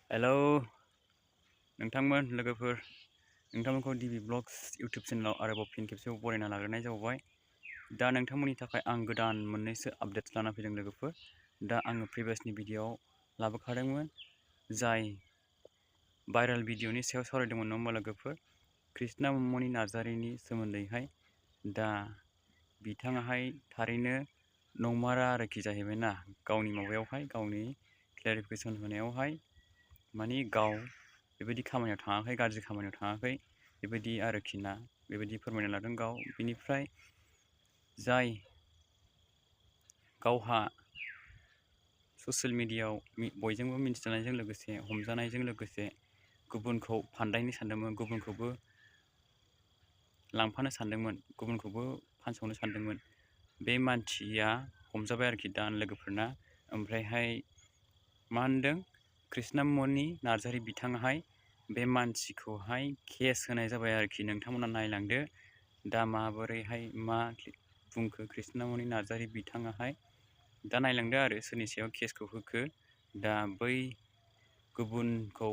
Hello नोंथांमोन लोगोफोर नोंथांमोनखौ डिबि blogs YouTube चेनेलाव आरोबाव फिन खेबसेयाव बरायना लाग्रोनाय जाबाय। दा नोंथांमोननि थाखाय आं गोदान मोननैसो आपडेट्स लाना फैदों लोगोफोर। दा आङो प्रिभियासनि भिडिअ'आव लाबोखादोंमोन जाय भाइरेल भिडिअ'नि सायाव सावरायदोंमोन नङा होमबा लोगोफोर, कृष्णा मनि नार्जारिनि सोमोन्दैहाय। दा बिथाङाहाय थारैनो नंमारा आरोखि जाहैबाय ना, गावनि माबायावहाय गावनि क्लेरिफिकेसन होनायावहाय माने गाव बेबायदि खामानियाव थाङाखै, गाज्रि खामानियाव थाङाखै बेबायदि आरोखि ना, बेबायदि फोरमायना लादों गाव। बिनिफ्राय जाय गावहा ससियेल मिडियायाव बयजोंबो मिन्थिजानायजों लोगोसे हमजानायजों लोगोसे गुबुनखौ फान्दायनो सानदोंमोन, गुबुनखौबो लांफानो सानदोंमोन, गुबुनखौबो फानस'नो सानदोंमोन, बे मानसिया हमजाबाय आरोखि दा लोगोफोरना। ओमफ्रायहाय मा होनदों, कृष्णा मनि नार्जारि बिथाङाहाय बे मानसिखौहाय केस होनाय जाबाय आरोखि। नोंथांमोना नायलांदो दा माबोरैहाय मा बुंखो कृष्णा मनि नार्जारि बिथाङाहाय। दा नायलांदो आरो सोरनि सायाव केसखौ होखो। दा बै गुबुनखौ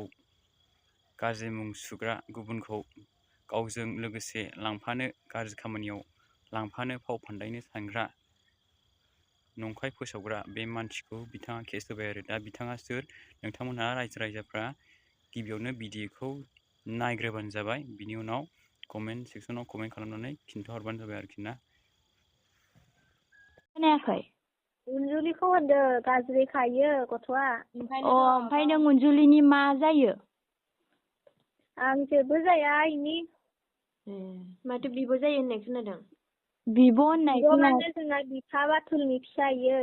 गाज्रि मुं सुग्रा, गुबुनखौ गावजों लोगोसे लांफानो, गाज्रि खामानियाव लांफानो फाव फान्दायनो सानग्रा, नंखाय फोसावग्रा बे मानसिखौ बिथाङा केस होबाय आरो। दा बिथाङा सोर, नोंथांमोनहा रायजो राजाफ्रा गिबियावनो भिडिअ'खौ नायग्रोबानो जाबाय, बिनि उनाव कमेन्ट सेक्सनाव कमेन्ट खालामनानै खिन्थाहरबानो जाबाय आरोखि ना। खोनायाखै? अनजुलिखौ होनदों गाज्रि खायो गथ'आ। ओमफ्राय नों अनजुलिनि मा जायो? आं जेबो जाया इनि। माथो बिब' जायो होननाय खोनादों। बिब' होननाय माने जोंना बिफा बाथुलनि फिसायो।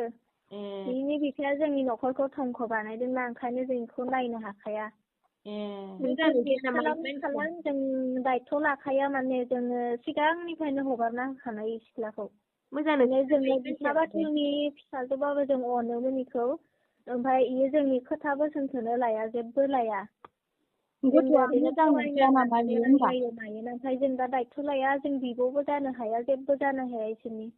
बिनि बिफाया जोंनि न'खरखौ धंख बानायदोंना, ओंखायनो जों बेखौ नायनो हाखाया। जों दायथ' लाखाया, माने जोङो सिगांनिफ्रायनो हगारना होखानाय सिख्लाखौ। मोजाङै जोङो बिफा बाथुलनि फिसाजोबाबो जों अनोमोन बेखौ। ओमफ्राय इयो जोंनि खोथा बोसोनखौनो लाया, जेबो लाया। नाथाय जों दा दायथ' लाया, जों बिब'बो जानो हाया, जेबो जानो हाया इसोरनि।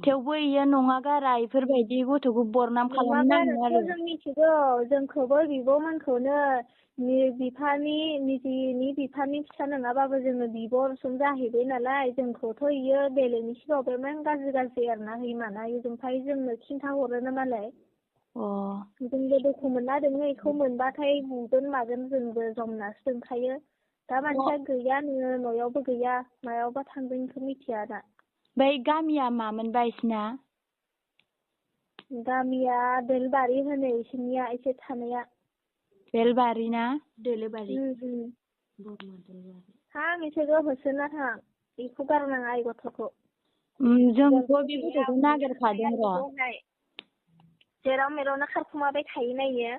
थेवबो इयो नङा गारा इफोरबायदि गथ'खौ बरनाम खालामनो नाङा आरो। जों मिथिगौ, जोंखौबो बिब'मोनखौनो निजिनि बिफानि फिसा नङाबाबो जोङो बिब' रसम जाहैबाय नालाय, जोंखौथ' इयो बेलेगनि सिगाङाव बेमान गाज्रि आरोना होयो ओमफ्राय जोंनो खिन्थाहरोनो मालाय। जोंबो दुखु मोनना दोङो, बेखौ मोनबाथाय बुगोन मागोन जोंबो जमनासो दोनखायो। दा मानसिया गैया, नोङो न'आवबो गैया, मायावबा थांदों बेखौ मिथिया दा। बै गामिया मामोनबा इसिना? गामिया बेलबारि होनो इसोरनिया, एसे थानाया। बेलबारि ना? दोलोबारि। थां इसोरो होसोना थां, बेखौ गारनाङा इ गथ'खौ। जोंथ' बे गथ'खौ नागिरखादों र'। जेराव मेरावनो खारखुमाबाय थायोना इयो,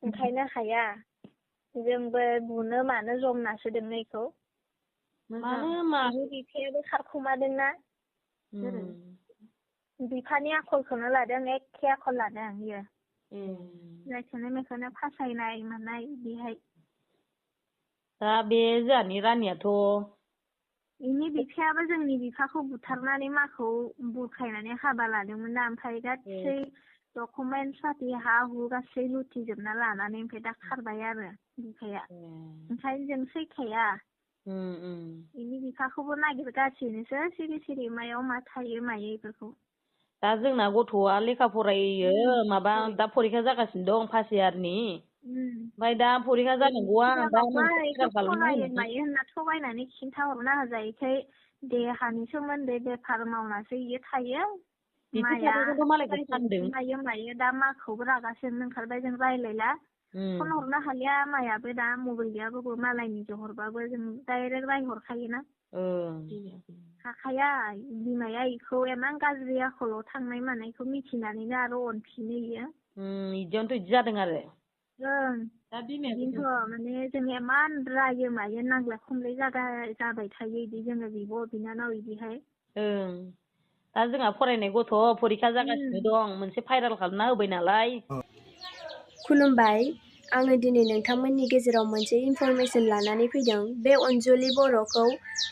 ओंखायनो हाया। जोंबो बुनो मानो जमनासो दोङो इखौ। बिफायाबो खारखुमादोंना, बिफानि आखलखौनो लादों, एखे आखल लादों इयो। जायखौनो मेखौनो फासायनाय मानाय बेहाय। दा बे जोंहानि रानियाथ' इनि बिफायाबो जोंनि बिफाखौ बुथारनानै माखौ बुरखायनानै हाबा लादोंमोन ना, ओमफ्राय गासै डकुमेन्टस पाति हा हु गासै लुथिजोबना लानानै ओमफ्राय दा खारबाय आरो बिफाया। ओंखायनो जों सैखाया। इनि बिफाखौबो नागिरगासिनोसो सिरि सिरि, मायाव मा थायो मायो बेफोरखौ। दा जोंना गथ'आ लेखा फरायो, माबा दा फरिखा जागासिनो दं फार्स्ट इयारनि। ओमफ्राय दा फरिखा जानांगौआ दा मोनसे फरायो मायो होनना थगायनानै खिन्थाहरना होजायोखाय देहानि सोमोन्दै बेफार मावनासो इयो थायो। मायो दा माखौबो रागासोनो ओंखारबाय, जों रायलायला। फन हरनो हालिया, मायाबो दा मबाइल गैयाबाबो मालायनिजों हरबाबो जों डाइरेक्ट रायहरखायोना। हाखाया, बिमाया इखौ इमान गाज्रि आखलाव थांनाय मानायखौ मिथिनानैनो आरो अनफिनो इयो। इदियावनोथ' इदि जादों आरो। बिदिनोथ' माने जों इमान रायो मायो, नांलाय खमलाय जाबाय थायो इदि जोङो बिब' बिनानाव इदिहाय। दा जोंहा फरायनाय गथ' फरिखा जागासिनो दं, मोनसे भाइरेल खालामना होबाय नालाय। खुलुमबाय, आङो दिनै नोंथांमोननि गेजेराव मोनसे इनफरमेसन लानानै फैदों। बे अनजुलि बर'खौ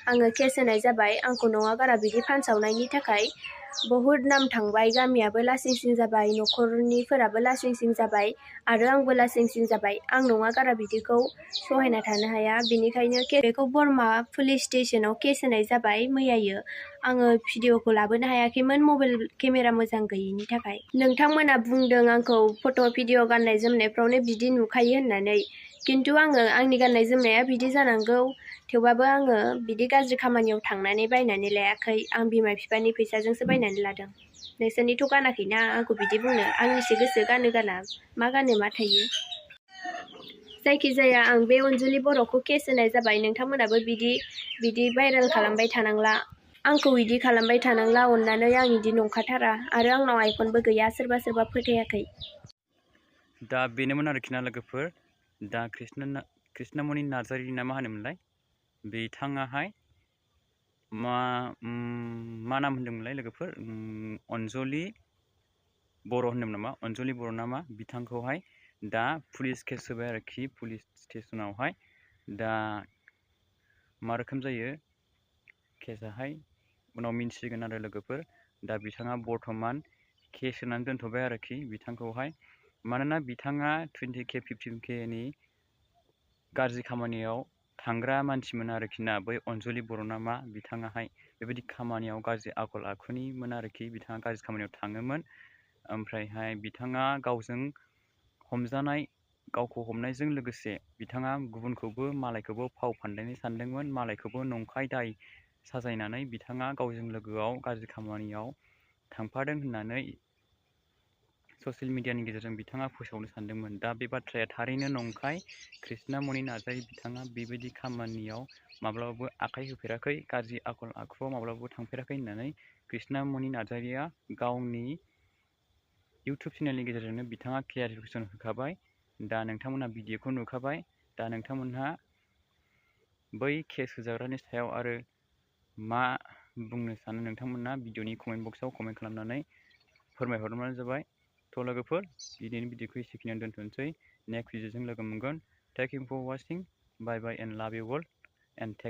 आङो केस होनाय जाबाय, आंखौ नङा गारा बिदि फानसावनायनि थाखाय। बहुद नाम थांबाय, गामियाबो लासिंसिं जाबाय, न'खरनिफोराबो लासिंसिं जाबाय आरो आंबो लासिंसिं जाबाय। आं नङा गारा बिदिखौ सहायना थानो हाया। बेनिखायनो बेखौ बरमा पुलिस स्टेसनाव केस होनाय जाबाय मैयायो। आङो भिडिअखौ लाबोनो हायाखैमोन मबाइल केमेरा मोजां गैयिनि थाखाय। नोंथांमोना बुंदों आंखौ फट' भिडिअ गाननाय जोमनायफ्रावनो बिदि नुखायो होननानै। खिन्थु आङो आंनि गाननाय जोमनाया बिदि जानांगौ, थेवबाबो आङो बिदि गाज्रि खामानियाव थांनानै बायनानै लायाखै। आं बिमा बिफानि फैसाजोंसो बायनानै लादों। नोंसोरनिथ' गानाखैना आंखौ बिदि बुंनो। आंनिसो गोसो गानो गाना, मा गानो मा थायो। जायखिजाया आं बे अनजुलि बर'खौ केस होनाय जाबाय। नोंथांमोनाबो बिदि भाइरेल खालामबाय थानांला। आंखौ इदि खालामबाय थानांला अननानै। आं इदि नंखाथारा आरो आंनाव आइफनबो गैया। सोरबा फोथायाखै। दा बेनोमोन आरोखि ना लोगोफोर। दा कृष्णमणि नार्जारि ना मा होनोमोनलाय, बिथाङाहाय मा नाम होनदोंमोनलाय लोगोफोर, अनजलि बर' होनदोंमोन नामा, अनजलि बर' नामा, बिथांखौहाय दा पुलिस केस होबाय आरोखि पुलिस स्टेसनावहाय। दा मा रोखोम जायो केसाहाय उनाव मिन्थिसिगोन आरो लोगोफोर। दा बिथाङा बर्थमान केस होनानै दोनथ'बाय आरोखि बिथांखौहाय। मानोना बिथाङा 20K 15Kनि गाज्रि खामानियाव थांग्रा मानसिमोन आरोखि ना, बै अनजलि बर' नामा बिथाङाहाय बेबायदि खामानियाव गाज्रि आखल आखुनिमोन आरोखि। बिथाङा गाज्रि खामानियाव थाङोमोन। ओमफ्रायहाय बिथाङा गावजों हमजानाय, गावखौ हमनायजों लोगोसे बिथाङा गुबुनखौबो मालायखौबो फाव फान्दायनो सानदोंमोन। मालायखौबो नंखाय दाय साजायनानै बिथाङा गावजों लोगोआव गाज्रि खामानियाव थांफादों होननानै ससियेल मिडियानि गेजेरजों बिथाङा फोसावनो सानदोंमोन। दा बे बाथ्राया थारैनो नंखाय। कृष्णमणि नार्जारि बिथाङा बेबायदि खामानियाव माब्लाबाबो आखाइ होफेराखै, गाज्रि आखल आखुआव माब्लाबाबो थांफेराखै होननानै कृष्णमणि नार्जारिया गावनि इउटुब चेनेलनि गेजेरजोंनो बिथाङा क्लियारिफिकेसन होखाबाय। दा नोंथांमोनहा भिडिअखौ नुखाबाय। दा नोंथांमोनहा बै केस होजाग्रानि सायाव आरो मा बुंनो सानो नोंथांमोना भिडिअनि कमेन्ट बक्सआव कमेन्ट खालामनानै फोरमायहरबानो जाबाय। थ' लोगोफोर, दिनैनि भिडिअखौ एसेखिनियाव दोनथ'नोसै। नेक्स्ट भिडिअजों लोगो मोनगोन। Thank you for watching. Bye bye and love you all and tech